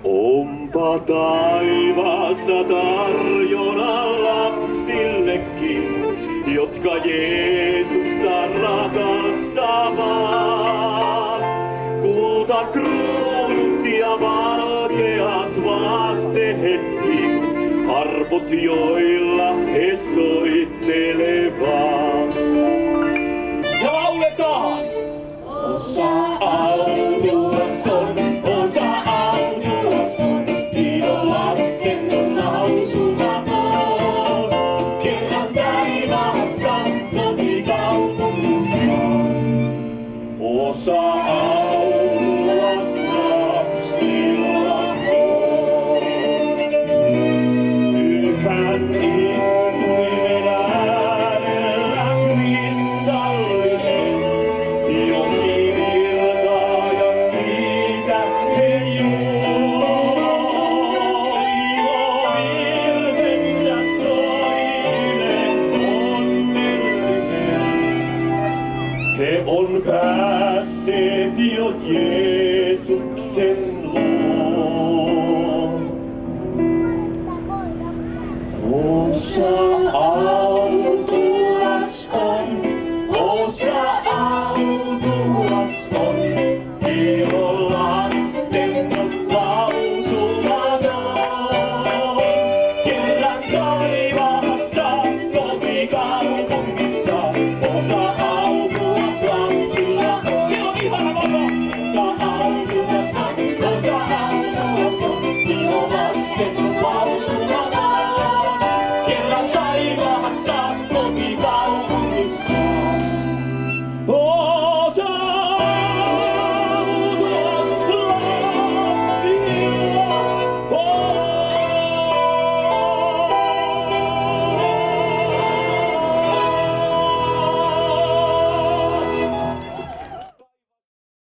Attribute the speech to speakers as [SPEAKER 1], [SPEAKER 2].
[SPEAKER 1] Onpa taivaassa tarjona lapsillekin, jotka Jeesusta rakastavat. Kultakruunut ja valkeat vaatteetkin, harput joilla he soittelevat. Ja lauletaan! Osa autuas on, osa autuas on, lasten on lausumaton. Kerran taivaassa kotikaupungissa osa autuas lapsilla on. Pyhän istuimen äärellä kristallinen joki virtaa ja siitä he juovat. Ilovirtensä soine onnellinen. He on päässeet jo Jeesuksen luo. Osa